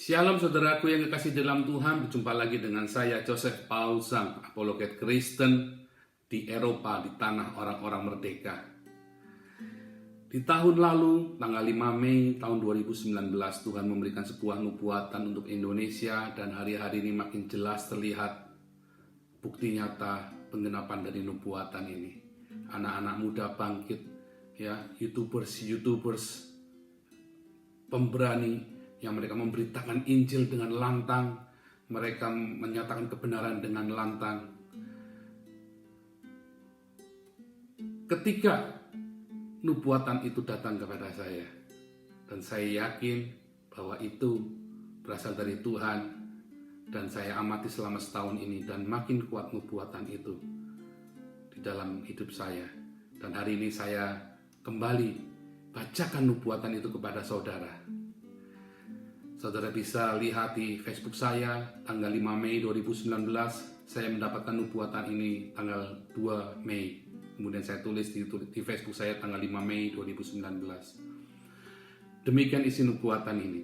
Shalom saudaraku yang kekasih dalam Tuhan, berjumpa lagi dengan saya Joseph Paul Zhang, apologet Kristen di Eropa, di tanah orang-orang merdeka. Di tahun lalu, tanggal 5 Mei tahun 2019, Tuhan memberikan sebuah nubuatan untuk Indonesia, dan hari-hari ini makin jelas terlihat bukti nyata penggenapan dari nubuatan ini. Anak-anak muda bangkit, ya, YouTubers, pemberani, yang mereka memberitakan Injil dengan lantang, mereka menyatakan kebenaran dengan lantang. Ketika nubuatan itu datang kepada saya, dan saya yakin bahwa itu berasal dari Tuhan, dan saya amati selama setahun ini, dan makin kuat nubuatan itu di dalam hidup saya. Dan hari ini saya kembali bacakan nubuatan itu kepada saudara. Saudara bisa lihat di Facebook saya tanggal 5 Mei 2019, saya mendapatkan nubuatan ini tanggal 2 Mei. Kemudian saya tulis di Facebook saya tanggal 5 Mei 2019. Demikian isi nubuatan ini.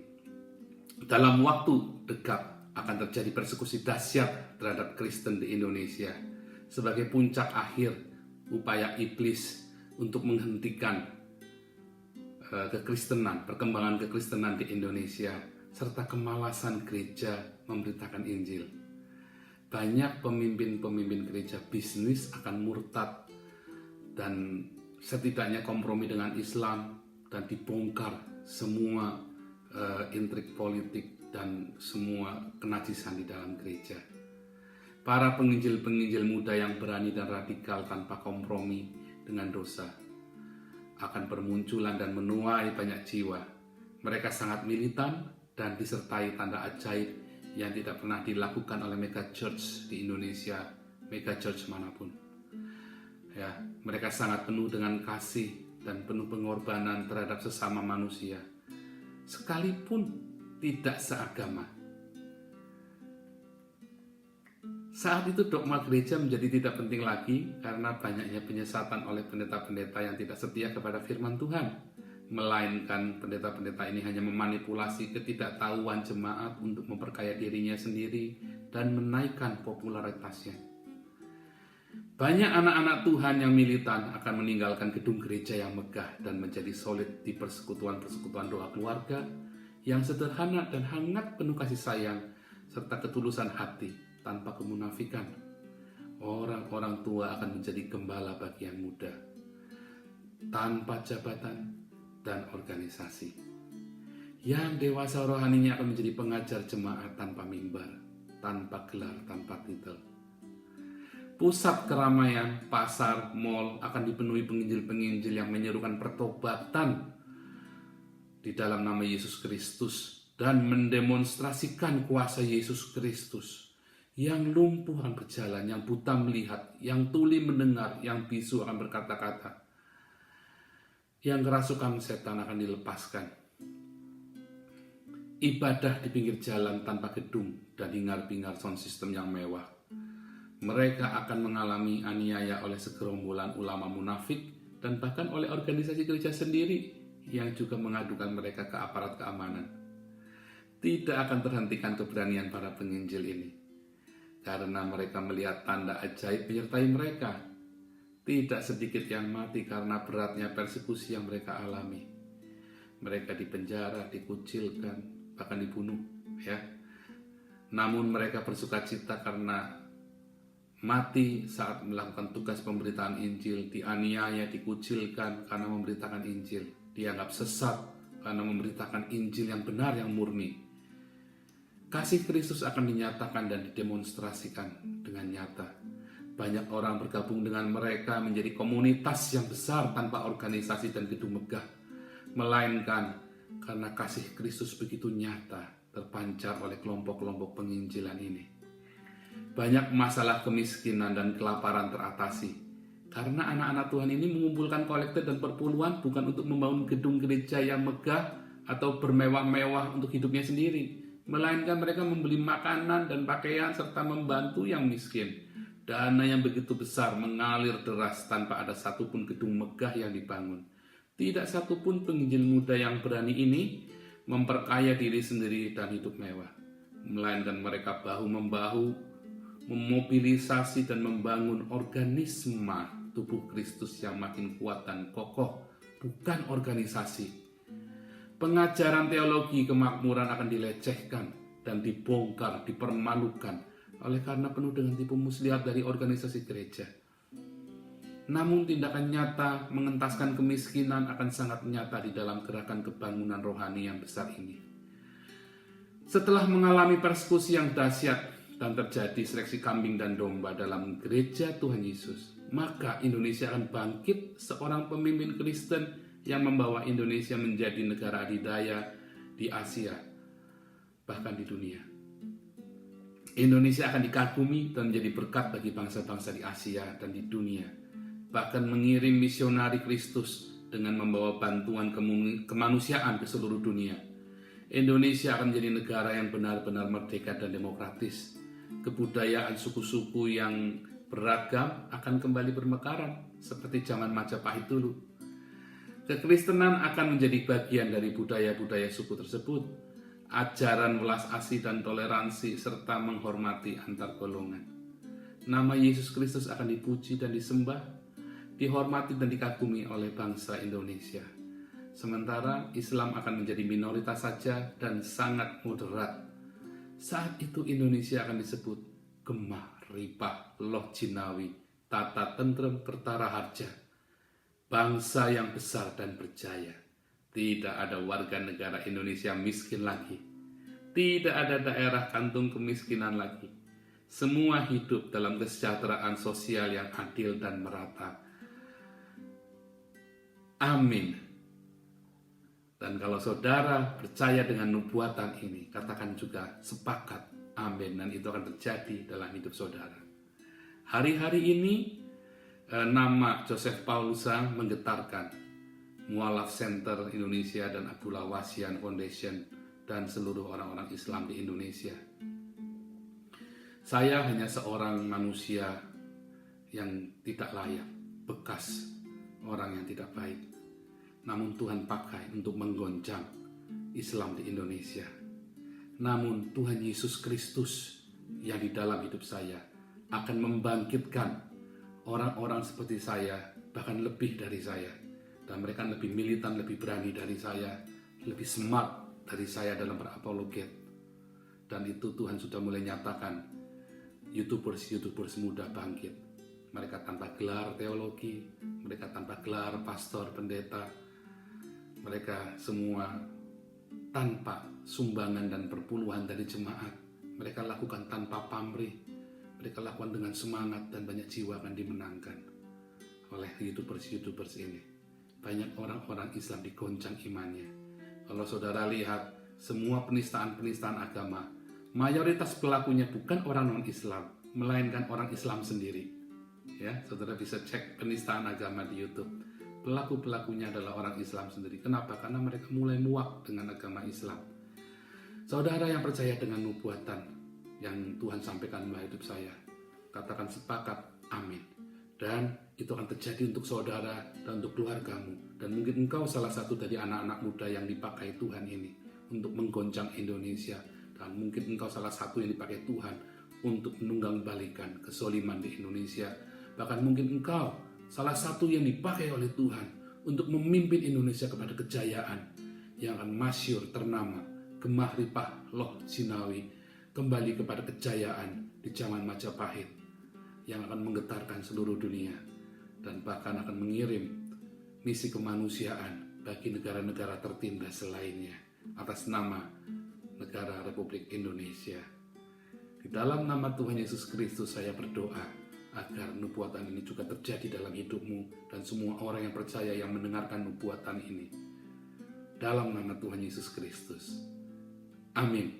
Dalam waktu dekat akan terjadi persekusi dahsyat terhadap Kristen di Indonesia sebagai puncak akhir upaya iblis untuk menghentikan kekristenan, perkembangan kekristenan di Indonesia, serta kemalasan gereja memberitakan Injil. Banyak pemimpin-pemimpin gereja bisnis akan murtad dan setidaknya kompromi dengan Islam, dan dibongkar semua intrik politik dan semua kenajisan di dalam gereja. Para penginjil-penginjil muda yang berani dan radikal tanpa kompromi dengan dosa akan bermunculan dan menuai banyak jiwa. Mereka sangat militan dan disertai tanda ajaib yang tidak pernah dilakukan oleh mega church di Indonesia, mega church manapun. Ya, mereka sangat penuh dengan kasih dan penuh pengorbanan terhadap sesama manusia, sekalipun tidak seagama. Saat itu dogma gereja menjadi tidak penting lagi karena banyaknya penyesatan oleh pendeta-pendeta yang tidak setia kepada firman Tuhan. Melainkan pendeta-pendeta ini hanya memanipulasi ketidaktahuan jemaat untuk memperkaya dirinya sendiri dan menaikkan popularitasnya. Banyak anak-anak Tuhan yang militan akan meninggalkan gedung gereja yang megah dan menjadi solid di persekutuan-persekutuan doa keluarga yang sederhana dan hangat, penuh kasih sayang serta ketulusan hati tanpa kemunafikan. Orang-orang tua akan menjadi gembala bagi yang muda tanpa jabatan dan organisasi. Yang dewasa rohaninya akan menjadi pengajar jemaat tanpa mimbar, tanpa gelar, tanpa titel. Pusat keramaian, pasar, mal akan dipenuhi penginjil-penginjil yang menyerukan pertobatan di dalam nama Yesus Kristus dan mendemonstrasikan kuasa Yesus Kristus. Yang lumpuh akan berjalan, yang buta melihat, yang tuli mendengar, yang bisu akan berkata-kata. Yang kerasukan setan akan dilepaskan. Ibadah di pinggir jalan tanpa gedung dan hingar-bingar sound system yang mewah. Mereka akan mengalami aniaya oleh segerombolan ulama munafik dan bahkan oleh organisasi gereja sendiri yang juga mengadukan mereka ke aparat keamanan. Tidak akan terhentikan keberanian para penginjil ini karena mereka melihat tanda ajaib menyertai mereka. Tidak sedikit yang mati karena beratnya persekusi yang mereka alami. Mereka dipenjara, dikucilkan, bahkan dibunuh, ya. Namun mereka bersukacita karena mati saat melakukan tugas pemberitaan Injil, dianiaya, dikucilkan karena memberitakan Injil, dianggap sesat karena memberitakan Injil yang benar, yang murni. Kasih Kristus akan dinyatakan dan didemonstrasikan dengan nyata. Banyak orang bergabung dengan mereka menjadi komunitas yang besar tanpa organisasi dan gedung megah, melainkan karena kasih Kristus begitu nyata terpancar oleh kelompok-kelompok penginjilan ini. Banyak masalah kemiskinan dan kelaparan teratasi karena anak-anak Tuhan ini mengumpulkan kolekte dan perpuluhan bukan untuk membangun gedung gereja yang megah atau bermewah-mewah untuk hidupnya sendiri, melainkan mereka membeli makanan dan pakaian serta membantu yang miskin. Dana yang begitu besar mengalir deras tanpa ada satupun gedung megah yang dibangun. Tidak satupun penginjil muda yang berani ini memperkaya diri sendiri dan hidup mewah, melainkan mereka bahu-membahu memobilisasi dan membangun organisme tubuh Kristus yang makin kuat dan kokoh, bukan organisasi. Pengajaran teologi kemakmuran akan dilecehkan dan dibongkar, dipermalukan oleh karena penuh dengan tipu muslihat dari organisasi gereja. Namun tindakan nyata mengentaskan kemiskinan akan sangat nyata di dalam gerakan kebangunan rohani yang besar ini. Setelah mengalami persekusi yang dahsyat dan terjadi seleksi kambing dan domba dalam gereja Tuhan Yesus, maka Indonesia akan bangkit seorang pemimpin Kristen yang membawa Indonesia menjadi negara adidaya di Asia, bahkan di dunia. Indonesia akan dikagumi dan menjadi berkat bagi bangsa-bangsa di Asia dan di dunia, bahkan mengirim misionari Kristus dengan membawa bantuan kemanusiaan ke seluruh dunia. Indonesia akan menjadi negara yang benar-benar merdeka dan demokratis. Kebudayaan suku-suku yang beragam akan kembali bermekaran seperti zaman Majapahit dulu. Kekristenan akan menjadi bagian dari budaya-budaya suku tersebut. Ajaran welas asih dan toleransi serta menghormati antar golongan. Nama Yesus Kristus akan dipuji dan disembah, dihormati dan dikagumi oleh bangsa Indonesia. Sementara Islam akan menjadi minoritas saja dan sangat moderat. Saat itu Indonesia akan disebut Gemah Ripah Loh Jinawi Tata Tentrem Kertara Harja, bangsa yang besar dan berjaya. Tidak ada warga negara Indonesia miskin lagi. Tidak ada daerah kantung kemiskinan lagi. Semua hidup dalam kesejahteraan sosial yang adil dan merata. Amin. Dan kalau saudara percaya dengan nubuatan ini, katakan juga sepakat, amin, dan itu akan terjadi dalam hidup saudara. Hari-hari ini nama Joseph Paulusa menggetarkan Mualaf Center Indonesia dan Abdullah Wasian Foundation dan seluruh orang-orang Islam di Indonesia. Saya hanya seorang manusia yang tidak layak, bekas orang yang tidak baik. Namun Tuhan pakai untuk menggoncang Islam di Indonesia. Namun Tuhan Yesus Kristus yang di dalam hidup saya akan membangkitkan orang-orang seperti saya, bahkan lebih dari saya. Dan mereka lebih militan, lebih berani dari saya, lebih smart dari saya dalam berapologet. Dan itu Tuhan sudah mulai nyatakan, YouTubers muda bangkit. Mereka tanpa gelar teologi, mereka tanpa gelar pastor, pendeta, mereka semua tanpa sumbangan dan perpuluhan dari jemaat. Mereka lakukan tanpa pamrih. Mereka lakukan dengan semangat dan banyak jiwa akan dimenangkan oleh YouTubers ini. Banyak orang-orang Islam digoncang imannya. Kalau saudara lihat semua penistaan agama, mayoritas pelakunya bukan orang non-Islam, melainkan orang Islam sendiri. Ya, saudara bisa cek penistaan agama di YouTube. Pelaku-pelakunya adalah orang Islam sendiri. Kenapa? Karena mereka mulai muak dengan agama Islam. Saudara yang percaya dengan nubuatan yang Tuhan sampaikan melalui hidup saya, katakan sepakat, amin. Dan itu akan terjadi untuk saudara dan untuk keluargamu. Dan mungkin engkau salah satu dari anak-anak muda yang dipakai Tuhan ini untuk menggoncang Indonesia. Dan mungkin engkau salah satu yang dipakai Tuhan untuk menunggangbalikan kesoliman di Indonesia. Bahkan mungkin engkau salah satu yang dipakai oleh Tuhan untuk memimpin Indonesia kepada kejayaan yang akan masyhur ternama, Gemah Ripah Loh Jinawi, kembali kepada kejayaan di zaman Majapahit yang akan menggetarkan seluruh dunia dan bahkan akan mengirim misi kemanusiaan bagi negara-negara tertindas selainnya atas nama negara Republik Indonesia. Di dalam nama Tuhan Yesus Kristus saya berdoa agar nubuatan ini juga terjadi dalam hidupmu dan semua orang yang percaya yang mendengarkan nubuatan ini. Dalam nama Tuhan Yesus Kristus. Amin.